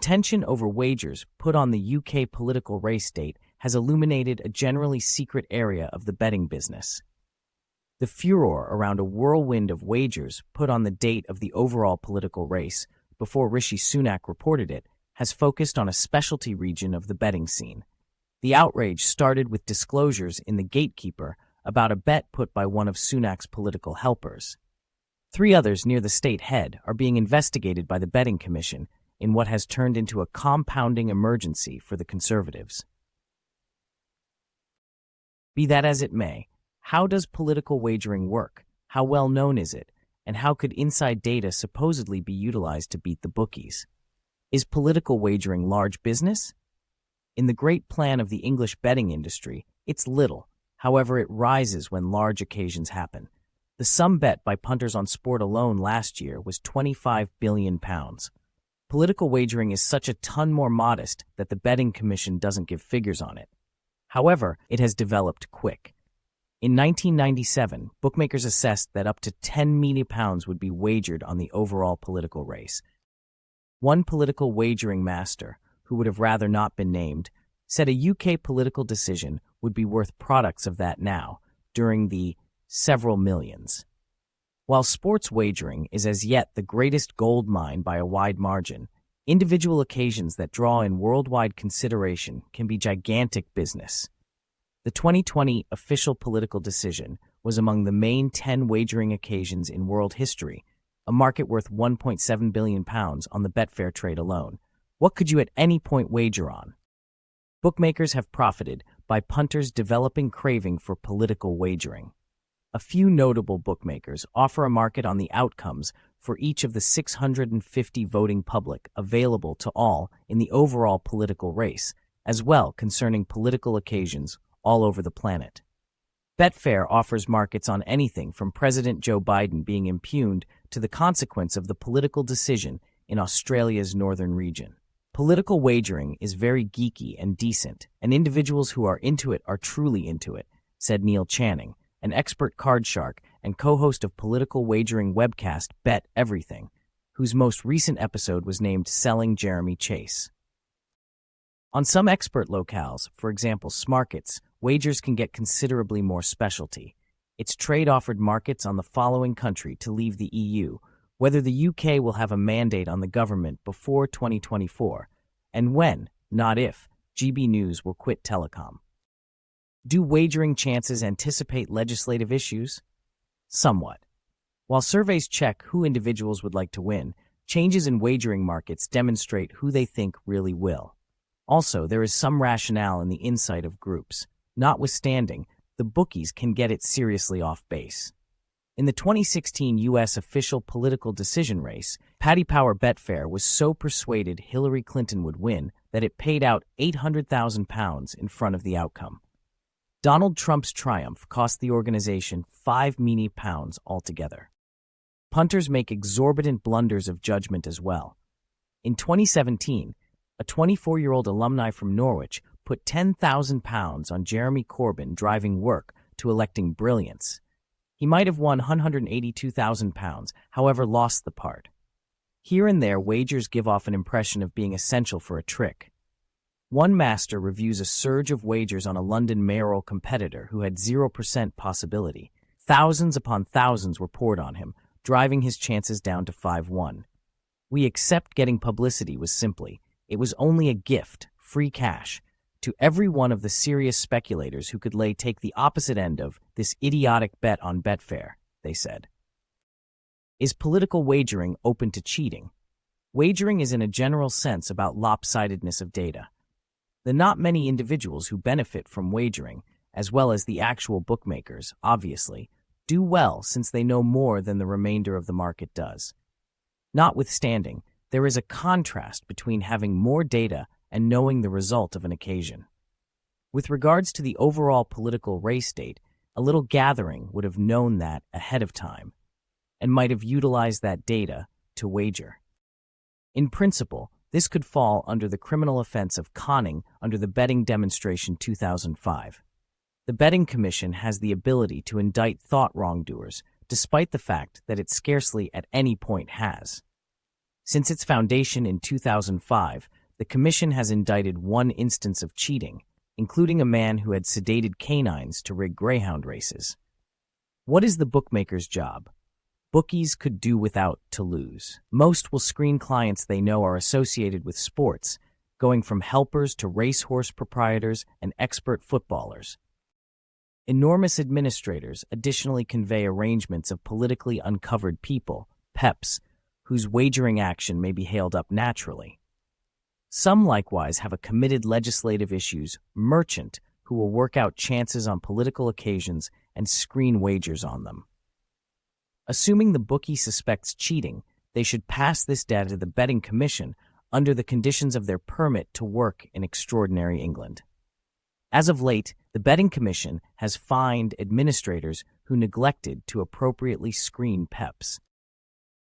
tension over wagers put on the UK political race date has illuminated a generally secret area of the betting business. The furor around a whirlwind of wagers put on the date of the overall political race, before Rishi Sunak reported it, has focused on a specialty region of the betting scene. The outrage started with disclosures in The Gatekeeper about a bet put by one of Sunak's political helpers. 3 others near the state head are being investigated by the Betting Commission in what has turned into a compounding emergency for the Conservatives. Be that as it may, how does political wagering work? How well known is it? And how could inside data supposedly be utilized to beat the bookies? Is political wagering large business? In the great plan of the English betting industry, it's little. However, it rises when large occasions happen. The sum bet by punters on sport alone last year was £25 billion. Political wagering is such a ton more modest that the Betting Commission doesn't give figures on it. However, it has developed quick. In 1997, bookmakers assessed that up to £10 million would be wagered on the overall political race. One political wagering master, who would have rather not been named, said a UK political decision would be worth products of that now, during the several millions. While sports wagering is as yet the greatest gold mine by a wide margin, individual occasions that draw in worldwide consideration can be gigantic business. The 2020 official political decision was among the main 10 wagering occasions in world history, a market worth £1.7 billion on the Betfair trade alone. What could you at any point wager on? Bookmakers have profited by punters developing craving for political wagering. A few notable bookmakers offer a market on the outcomes for each of the 650 voting public available to all in the overall political race, as well concerning political occasions all over the planet. Betfair offers markets on anything from President Joe Biden being impugned to the consequence of the political decision in Australia's northern region. Political wagering is very geeky and decent, and individuals who are into it are truly into it, said Neil Channing, an expert card shark and co-host of political wagering webcast Bet Everything, whose most recent episode was named Selling Jeremy Chase. On some expert locales, for example Smarkets, wagers can get considerably more specialty. Its trade offered markets on the following country to leave the EU, whether the UK will have a mandate on the government before 2024, and when, not if, GB News will quit telecom. Do wagering chances anticipate legislative issues? Somewhat. While surveys check who individuals would like to win, changes in wagering markets demonstrate who they think really will. Also, there is some rationale in the insight of groups. Notwithstanding, the bookies can get it seriously off base. In the 2016 U.S. official political decision race, Paddy Power Betfair was so persuaded Hillary Clinton would win that it paid out £800,000 in front of the outcome. Donald Trump's triumph cost the organization £5 million altogether. Punters make exorbitant blunders of judgment as well. In 2017, a 24-year-old alumni from Norwich put £10,000 on Jeremy Corbyn driving work to electing brilliance. He might have won £182,000, however lost the part. Here and there, wagers give off an impression of being essential for a trick. One master reviews a surge of wagers on a London mayoral competitor who had 0% possibility. Thousands upon thousands were poured on him, driving his chances down to 5-1. We accept getting publicity was simply, it was only a gift, free cash, to every one of the serious speculators who could take the opposite end of this idiotic bet on Betfair, they said. Is political wagering open to cheating? Wagering is in a general sense about lopsidedness of data. The not many individuals who benefit from wagering, as well as the actual bookmakers, obviously, do well since they know more than the remainder of the market does. Notwithstanding, there is a contrast between having more data and knowing the result of an occasion. With regards to the overall political race date, a little gathering would have known that ahead of time, and might have utilized that data to wager. In principle, this could fall under the criminal offense of conning under the Betting Demonstration 2005. The Betting Commission has the ability to indict thought wrongdoers, despite the fact that it scarcely at any point has. Since its foundation in 2005, the Commission has indicted one instance of cheating, including a man who had sedated canines to rig greyhound races. What is the bookmaker's job? Bookies could do without to lose. Most will screen clients they know are associated with sports, going from helpers to racehorse proprietors and expert footballers. Enormous administrators additionally convey arrangements of politically uncovered people, PEPs, whose wagering action may be hailed up naturally. Some likewise have a committed legislative issues merchant who will work out chances on political occasions and screen wagers on them. Assuming the bookie suspects cheating, they should pass this data to the betting commission under the conditions of their permit to work in extraordinary England. As of late, the betting commission has fined administrators who neglected to appropriately screen PEPs.